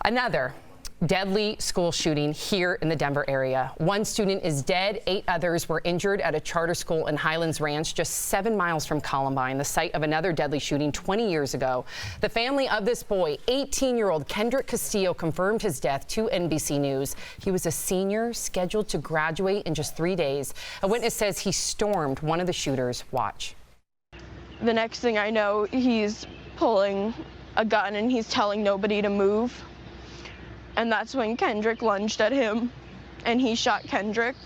Another deadly school shooting here in the Denver area. One student is dead, 8 others were injured at a charter school in Highlands Ranch, just 7 miles from Columbine, the site of another deadly shooting 20 years ago. The family of this boy, 18-year-old Kendrick Castillo, confirmed his death to NBC News. He was a senior scheduled to graduate in just 3 days. A witness says he stormed one of the shooters. Watch. The next thing I know, he's pulling a gun and he's telling nobody to move. And that's when Kendrick lunged at him and he shot Kendrick,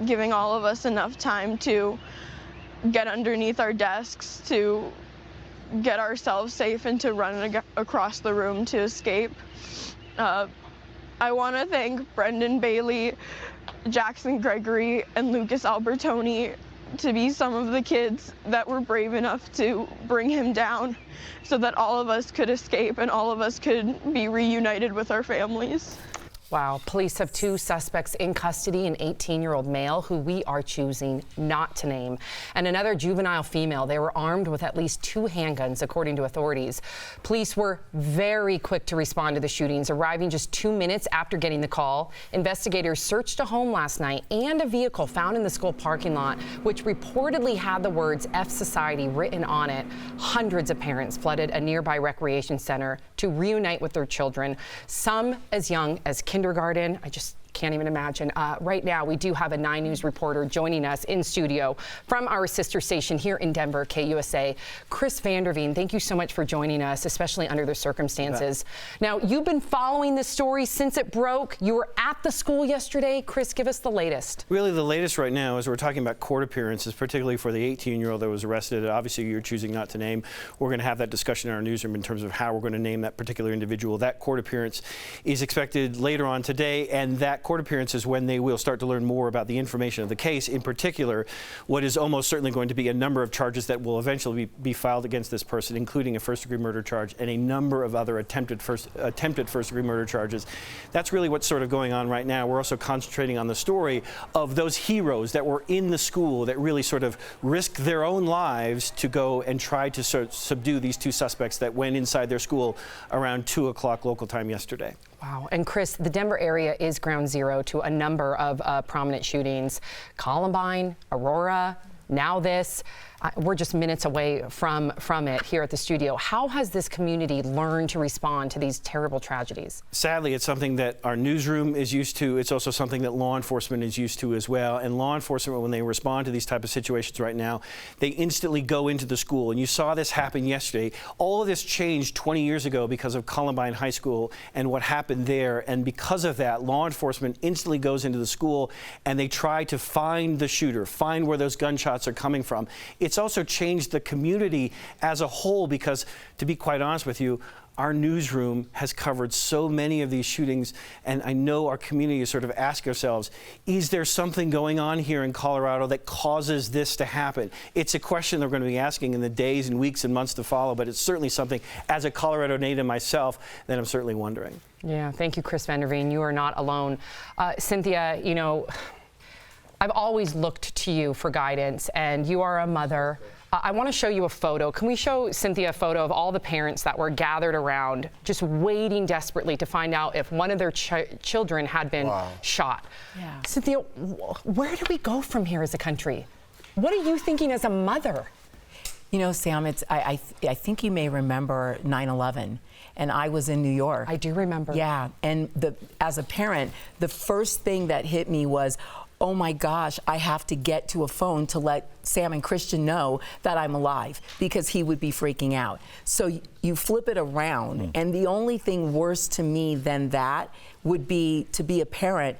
giving all of us enough time to get underneath our desks, to get ourselves safe and to run across the room to escape. I want to thank Brendan Bailey, Jackson Gregory, and Lucas Albertoni to be some of the kids that were brave enough to bring him down so that all of us could escape and all of us could be reunited with our families. Wow. Police have 2 suspects in custody, an 18-year-old male who we are choosing not to name, and another juvenile female. They were armed with at least 2 handguns, according to authorities. Police were very quick to respond to the shootings, arriving just 2 minutes after getting the call. Investigators searched a home last night and a vehicle found in the school parking lot, which reportedly had the words F Society written on it. Hundreds of parents flooded a nearby recreation center to reunite with their children, some as young as kindergarten. I just can't even imagine. Right now, we do have a 9 News reporter joining us in studio from our sister station here in Denver, KUSA. Chris Vanderveen, thank you so much for joining us, especially under the circumstances. Now, you've been following this story since it broke. You were at the school yesterday. Chris, give us the latest. Really, the latest right now is we're talking about court appearances, particularly for the 18-year-old that was arrested. Obviously, you're choosing not to name. We're going to have that discussion in our newsroom in terms of how we're going to name that particular individual. That court appearance is expected later on today, and that court appearance is when they will start to learn more about the information of the case, in particular what is almost certainly going to be a number of charges that will eventually be filed against this person, including a first-degree murder charge and a number of other attempted first-degree murder charges. That's really what's sort of going on right now. We're also concentrating on the story of those heroes that were in the school that really sort of risked their own lives to go and try to sort of subdue these 2 suspects that went inside their school around 2 o'clock local time yesterday. Wow. And Chris, the Denver area is ground zero to a number of prominent shootings. Columbine, Aurora, now this. We're just minutes away from it here at the studio. How has this community learned to respond to these terrible tragedies? Sadly, it's something that our newsroom is used to. It's also something that law enforcement is used to as well. And law enforcement, when they respond to these type of situations right now, they instantly go into the school. And you saw this happen yesterday. All of this changed 20 years ago because of Columbine High School and what happened there. And because of that, law enforcement instantly goes into the school and they try to find the shooter, find where those gunshots are coming from. It's also changed the community as a whole because, to be quite honest with you, our newsroom has covered so many of these shootings, and I know our community is sort of asking ourselves, is there something going on here in Colorado that causes this to happen? It's a question they're going to be asking in the days and weeks and months to follow, but it's certainly something, as a Colorado native myself, that I'm certainly wondering. Yeah, thank you, Chris Vanderveen. You are not alone. Cynthia, you know, I've always looked to you for guidance, and you are a mother. I want to show you a photo. Can we show Cynthia a photo of all the parents that were gathered around, just waiting desperately to find out if one of their children had been shot? Yeah. Cynthia, where do we go from here as a country? What are you thinking as a mother? You know, Sam, I think you may remember 9/11. And I was in New York. I do remember. Yeah, and as a parent, the first thing that hit me was, oh my gosh, I have to get to a phone to let Sam and Christian know that I'm alive, because he would be freaking out. So you flip it around, and the only thing worse to me than that would be to be a parent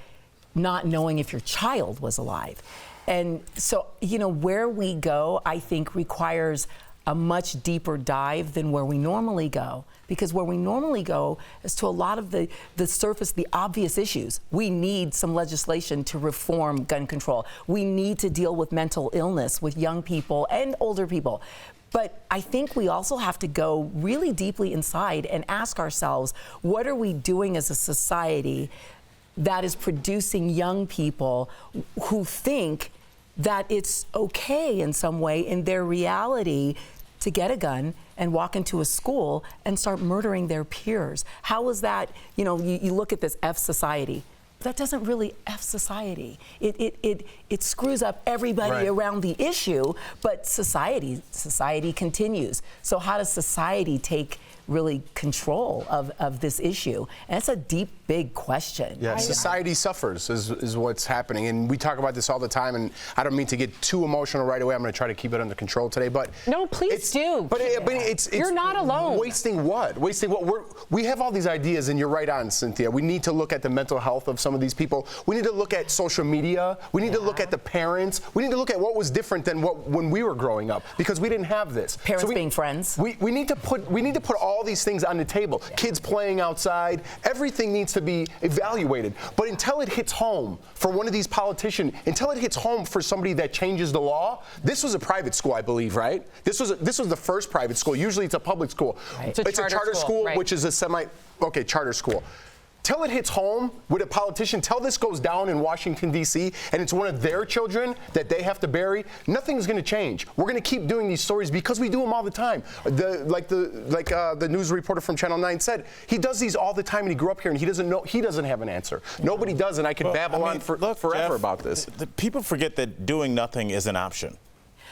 not knowing if your child was alive. And so, you know, where we go, I think, requires a much deeper dive than where we normally go. Because where we normally go is to a lot of the surface, the obvious issues. We need some legislation to reform gun control. We need to deal with mental illness with young people and older people. But I think we also have to go really deeply inside and ask ourselves, what are we doing as a society that is producing young people who think that it's okay in some way in their reality to get a gun and walk into a school and start murdering their peers? How is that, you know, you look at this F society. That doesn't really F society. It screws up everybody around the issue, but society continues. So how does society take really control of this issue? And it's a deep, big question. Yeah, society suffers is what's happening. And we talk about this all the time, and I don't mean to get too emotional right away. I'm going to try to keep it under control today. But no, please do. But it's you're not alone. Wasting what? Wasting what? We have all these ideas, and you're right on, Cynthia. We need to look at the mental health of some of these people. We need to look at social media. We need to look at the parents. We need to look at what was different than when we were growing up, because we didn't have this. Parents being friends. We need to put all these things on the table. Kids playing outside. Everything needs to be evaluated. But until it hits home for one of these politicians, until it hits home for somebody that changes the law, this was a private school, I believe, right? This was the first private school. Usually it's a public school. Right. It's a charter school, right. which is a charter school. Till it hits home with a politician, till this goes down in Washington, D.C., and it's one of their children that they have to bury, nothing's going to change. We're going to keep doing these stories because we do them all the time. The news reporter from Channel 9 said, he does these all the time, and he grew up here, and he doesn't have an answer. Nobody does, and I could babble on forever Jeff, about this. People forget that doing nothing is an option.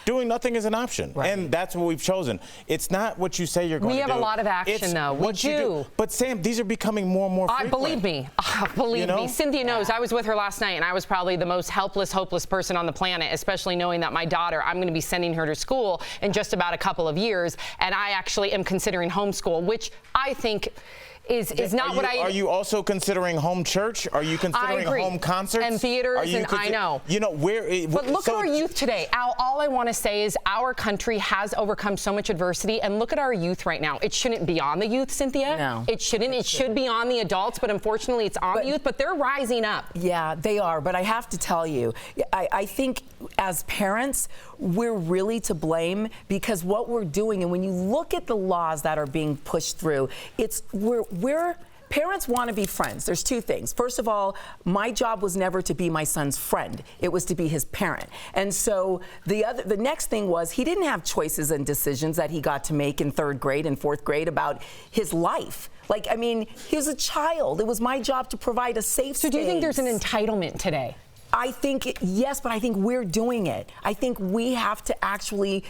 Doing nothing is an option, and that's what we've chosen. It's not what you say you're going to do. We have a lot of action, though. We do. But Sam, these are becoming more and more frequent. Believe me. Believe me. Cynthia knows. I was with her last night, and I was probably the most helpless, hopeless person on the planet, especially knowing that my daughter, I'm going to be sending her to school in just about a couple of years, and I actually am considering homeschool, which I think is not what I... Are you also considering home church? Are you considering home concerts? And theaters, I know. You know, But look at our youth today. All I want to say is our country has overcome so much adversity, and look at our youth right now. It shouldn't be on the youth, Cynthia. No. It shouldn't. It should be on the adults, but unfortunately it's on the youth, but they're rising up. Yeah, they are. But I have to tell you, I think as parents, we're really to blame, because what we're doing, and when you look at the laws that are being pushed through, parents want to be friends. There's two things. First of all, my job was never to be my son's friend. It was to be his parent. And so the next thing was, he didn't have choices and decisions that he got to make in 3rd grade and 4th grade about his life. Like, I mean, he was a child. It was my job to provide a safe space. So do you think there's an entitlement today? I think, yes, but I think we're doing it. I think we have to actually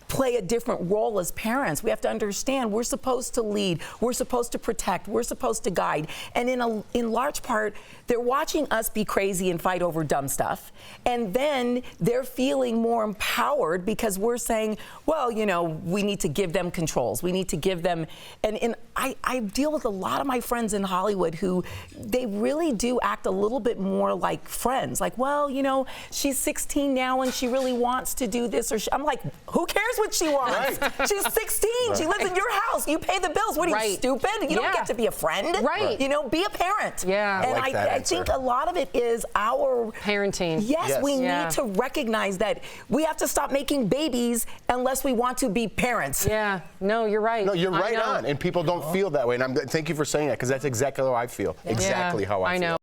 play a different role as parents. We have to understand we're supposed to lead, we're supposed to protect, we're supposed to guide. And in large part, they're watching us be crazy and fight over dumb stuff. And then they're feeling more empowered because we're saying, well, you know, we need to give them controls. We need to give them, and I deal with a lot of my friends in Hollywood who they really do act a little bit more like friends. Like, well, you know, she's 16 now and she really wants to do this, or I'm like, who cares what she wants? She's 16. She lives in your house. You pay the bills. What are you, stupid? You don't get to be a friend. Right. You know, be a parent. Yeah. And I think a lot of it is our parenting. Yes, we need to recognize that we have to stop making babies unless we want to be parents. Yeah. No, you're right. No, you're right on. And people don't feel that way. And thank you for saying that, because that's exactly how I feel. Exactly how I feel. I know.